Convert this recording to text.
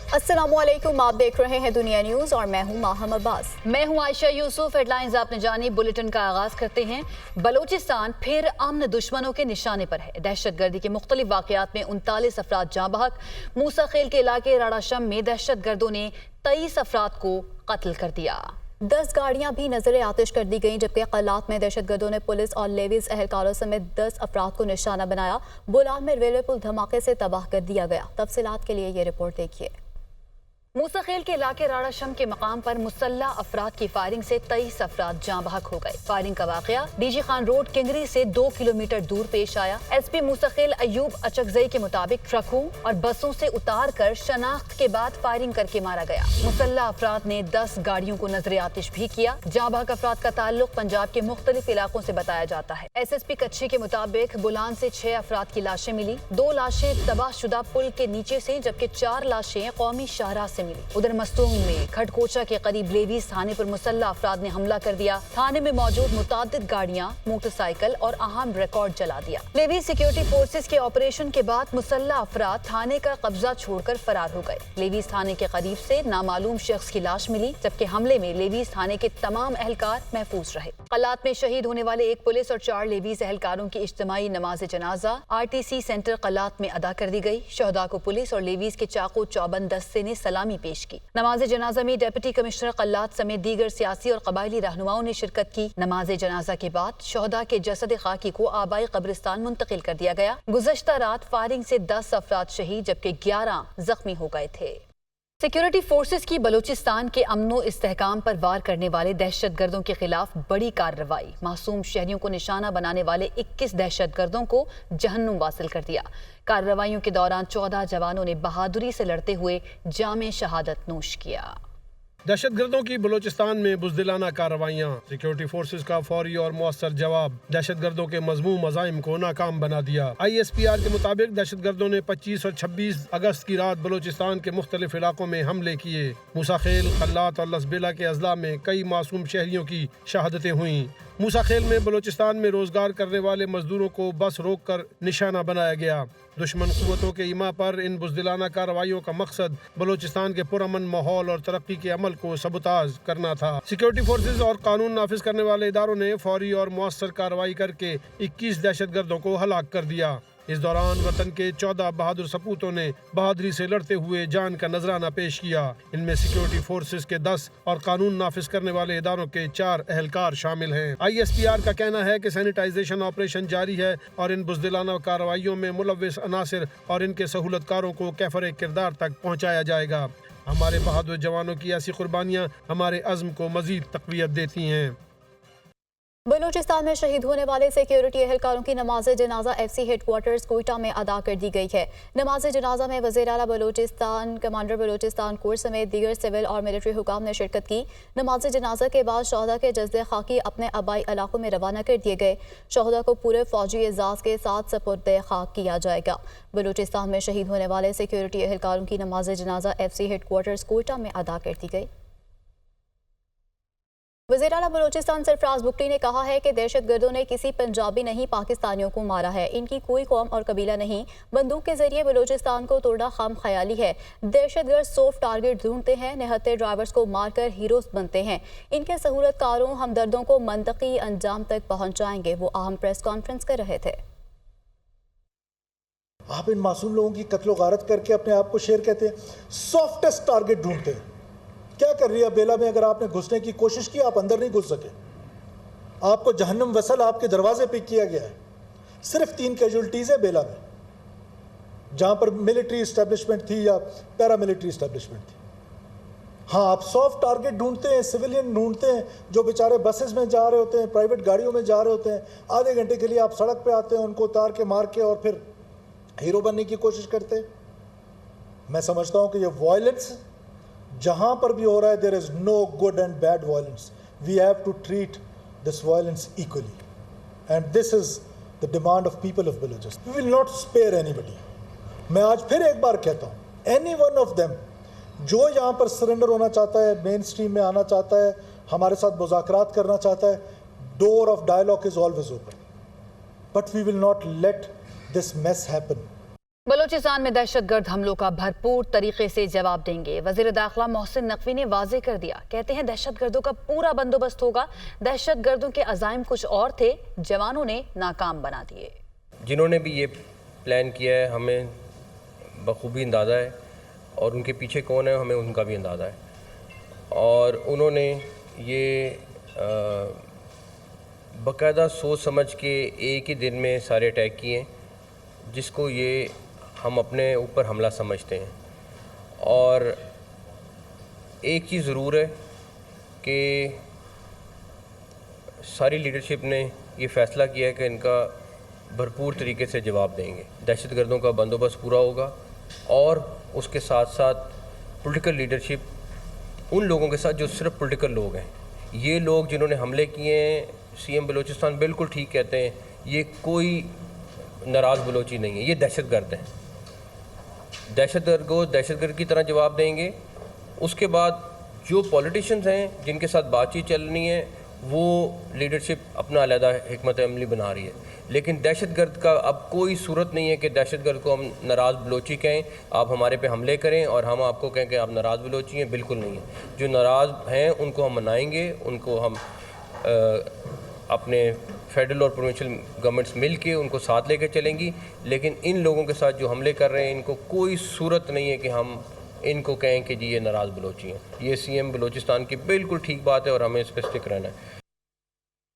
अस्सलामुअलैकुम, आप देख रहे हैं दुनिया न्यूज़ और मैं हूं माहम अब्बास। मैं हूं आयशा यूसुफ। हेडलाइंस आपने जानी, बुलेटिन का आगाज करते हैं। बलोचिस्तान फिर अमन दुश्मनों के निशाने पर है। दहशतगर्दी के मुख्तलिफ वाक़यात में 39 अफराद जाँ बहक। मूसा खेल के इलाके राडाशम में दहशतगर्दों ने 23 अफराद को कत्ल कर दिया। 10 गाड़ियां भी नजर आतिश कर दी गईं, जबकि कलात में दहशतगर्दों ने पुलिस और लेवीज अहलकारों समेत 10 अफराद को निशाना बनाया। बोलान में रेलवे पुल धमाके से तबाह कर दिया गया। तफसीलात के लिए ये रिपोर्ट देखिए। मूसा खेल के इलाके राडाशम के मकाम पर मुसल्लह अफराद की फायरिंग से 23 अफराद जाँ बहक हो गए। फायरिंग का वाकया डीजी खान रोड किंगरी से 2 किलोमीटर दूर पेश आया। एसपी मूसा खेल अयूब अचकजई के मुताबिक ट्रकों और बसों से उतार कर शनाख्त के बाद फायरिंग करके मारा गया। मुसल्लह अफराद ने 10 गाड़ियों को नजर आतिश भी किया। जाँ बहक अफराद का ताल्लुक पंजाब के मुख्तलिफ इलाकों से बताया जाता है। SSP कच्छी के मुताबिक बुलान से 6 अफराद की लाशें मिली। 2 लाशें तबाहशुदा पुल के नीचे से, जबकि 4 लाशें कौमी शाहराह से मिली। उधर मस्तूम में खड़कोचा के करीब लेवीज थाने पर मुसल्लह अफराद ने हमला कर दिया। थाने में मौजूद मुतादिद गाड़ियां, मोटरसाइकिल और अहम रिकॉर्ड जला दिया। लेवीज सिक्योरिटी फोर्सेस के ऑपरेशन के बाद मुसल्लह अफराद थाने का कब्जा छोड़कर फरार हो गए। लेवीज थाने के करीब से नामालूम शख्स की लाश मिली, जबकि हमले में लेवीज थाने के तमाम एहलकार महफूज रहे। कलात में शहीद होने वाले 1 पुलिस और 4 लेवीज एहलकारों की इज्तिमाई नमाज जनाजा RTC सेंटर कलात में अदा कर दी गई। शहदा को पुलिस और लेवीज के चाकू चौबंद दस्ते ने सलामी पेश की। नमाज जनाजा में डिप्टी कमिश्नर कलात समेत दीगर सियासी और कबायली रहनुमाओं ने शिरकत की। नमाज जनाजा के बाद शहदा के जसद खाकी को आबाई कब्रिस्तान मुंतकिल कर दिया गया। गुज़श्ता रात फायरिंग से 10 अफराद शहीद, जबकि 11 जख्मी हो गए थे। सिक्योरिटी फोर्सेस की बलूचिस्तान के अमनो इस्तेहकाम पर वार करने वाले दहशतगर्दों के खिलाफ बड़ी कार्रवाई। मासूम शहरियों को निशाना बनाने वाले 21 दहशतगर्दों को जहन्नुम वासिल कर दिया। कार्रवाइयों के दौरान 14 जवानों ने बहादुरी से लड़ते हुए जामे शहादत नोश किया। दहशतगर्दों की बलूचिस्तान में बुज़दिलाना कार्रवाइयाँ, सिक्योरिटी फोर्सेस का फौरी और मौसर जवाब दहशतगर्दों के मज़मूम मज़ाइम को नाकाम बना दिया। ISPR के मुताबिक दहशतगर्दों ने 25 और 26 अगस्त की रात बलूचिस्तान के मुख्तलिफ इलाकों में हमले किए। मूसा खेल, खल्लात और लसबेला के अजला में कई मासूम शहरियों की शहादतें हुईं। मूसा खेल में बलूचिस्तान में रोजगार करने वाले मजदूरों को बस रोक कर निशाना बनाया गया। दुश्मन कुव्वतों के इमा पर इन बुज़दिलाना कार्रवाइयों का मकसद बलूचिस्तान के पुरअमन माहौल और तरक्की के अमल को सबूताज करना था। सिक्योरिटी फोर्सेज और कानून नाफिज करने वाले इदारों ने फौरी और मौसर कार्रवाई करके 21 दहशतगर्दों को हलाक कर दिया। इस दौरान वतन के 14 बहादुर सपूतों ने बहादुरी से लड़ते हुए जान का नजराना पेश किया। इनमें सिक्योरिटी फोर्सेस के 10 और कानून नाफिज करने वाले इदारों के 4 एहलकार शामिल हैं। ISPR का कहना है कि सैनिटाइजेशन ऑपरेशन जारी है और इन बुज़दिलाना कार्रवाइयों में मुलव्विस अनासिर और इनके सहूलतकारों को कैफर किरदार तक पहुँचाया जाएगा। हमारे बहादुर जवानों की ऐसी कुर्बानियाँ हमारे अज़्म को मज़ीद तक़वियत देती हैं। बलूचिस्तान में शहीद होने वाले सिक्योरिटी एहलकारों की नमाज जनाजा FC हेडक्वार्टर्स कोयटा में अदा कर दी गई है। नमाज जनाजा में वज़ीर आला बलूचिस्तान, कमांडर बलूचिस्तान कोर समेत दीगर सिविल और मिलिट्री हुकाम ने शिरकत की। नमाज जनाजा के बाद शहदा के जसद खाकी अपने आबाई इलाकों में रवाना कर दिए गए। शहदा को पूरे फौजी एजाज के साथ सपुर्द खाक किया जाएगा। बलूचिस्तान में शहीद होने वाले सिक्योरिटी एहलकारों की नमाज जनाजा FC हेडक्वार्टर्स कोयटा में अदा कर दी गई। वज़ीर आला बलूचिस्तान सरफराज बुगटी ने कहा है कि दहशतगर्दों ने किसी पंजाबी नहीं पाकिस्तानियों को मारा है। इनकी कोई कौम और कबीला नहीं। बंदूक के जरिए बलूचिस्तान को तोड़ना खाम ख्याली है। दहशतगर्द सॉफ्ट टारगेट ढूंढते हैं, निहत्थे ड्राइवर्स को मारकर हीरोज बनते हैं। इनके सहूलतकारों हमदर्दों को मंतकी अंजाम तक पहुँचाएंगे। वो अहम प्रेस कॉन्फ्रेंस कर रहे थे। आप इन मासूम लोगों की कत्लो गारत करके अपने आप को शेर कहते हैं, सॉफ्टेस्ट टारगेट ढूंढते हैं। क्या कर रही है बेला में? अगर आपने घुसने की कोशिश की, आप अंदर नहीं घुस सके। आपको जहन्नम वसल आपके दरवाजे पे किया गया है। सिर्फ 3 कैजुअल्टीज है बेला में, जहां पर मिलिट्री इस्टेब्लिशमेंट थी या पैरा मिलिट्री इस्टेब्लिशमेंट थी। हाँ, आप सॉफ्ट टारगेट ढूंढते हैं, सिविलियन ढूंढते हैं, जो बेचारे बसेस में जा रहे होते हैं, प्राइवेट गाड़ियों में जा रहे होते हैं। आधे घंटे के लिए आप सड़क पे आते हैं, उनको उतार के मार के और फिर हीरो बनने की कोशिश करते हैं। मैं समझता हूँ कि ये वायलेंस जहाँ पर भी हो रहा है, there is no good and bad violence. We have to treat this violence equally and this is the demand of people of Balochistan. We will not spare anybody. मैं आज फिर एक बार कहता हूँ, एनी वन ऑफ देम जो यहाँ पर surrender होना चाहता है, मेन स्ट्रीम में आना चाहता है, हमारे साथ मुज़ाकरात करना चाहता है, door of dialogue is always open, but we will not let this mess happen. Balochistan में दहशतगर्द हमलों का भरपूर तरीके से जवाब देंगे। वजीर दाखिला मोहसिन नकवी ने वाजे कर दिया, कहते हैं दहशतगर्दों का पूरा बंदोबस्त होगा। दहशतगर्दों के अज़ाइम कुछ और थे, जवानों ने नाकाम बना दिए। जिन्होंने भी ये प्लान किया है हमें बखूबी अंदाज़ा है, और उनके पीछे कौन है हमें उनका भी अंदाज़ा है। और उन्होंने ये बाकायदा सोच समझ के एक ही दिन में सारे अटैक किए, जिसको ये हम अपने ऊपर हमला समझते हैं। और एक चीज़ ज़रूर है कि सारी लीडरशिप ने ये फ़ैसला किया है कि इनका भरपूर तरीके से जवाब देंगे। दहशतगर्दों का बंदोबस्त पूरा होगा, और उसके साथ साथ पॉलिटिकल लीडरशिप उन लोगों के साथ जो सिर्फ पॉलिटिकल लोग हैं। ये लोग जिन्होंने हमले किए हैं, सीएम बलूचिस्तान बिल्कुल ठीक कहते हैं, ये कोई नाराज़ बलोची नहीं है, ये दहशतगर्द हैं। दहशतगर्द को दहशतगर्द की तरह जवाब देंगे। उसके बाद जो पॉलिटिशियंस हैं जिनके साथ बातचीत चलनी है, वो लीडरशिप अपना अलहदा हिकमत अमली बना रही है। लेकिन दहशतगर्द का अब कोई सूरत नहीं है कि दहशतगर्द को हम नाराज़ बलोची कहें, आप हमारे पे हमले करें और हम आपको कहें कि आप नाराज़ बलोची हैं। बिल्कुल नहीं है। जो नाराज़ हैं उनको हम मनाएंगे, उनको हम अपने फेडरल और प्रोविंशियल गवर्नमेंट्स मिल के उनको साथ लेकर चलेंगी। लेकिन इन लोगों के साथ जो हमले कर रहे हैं, इनको कोई सूरत नहीं है कि हम इनको कहें कि जी ये नाराज़ बलोची हैं। ये सीएम बलूचिस्तान की बिल्कुल ठीक बात है, और हमें इस पर स्टिक रहना है।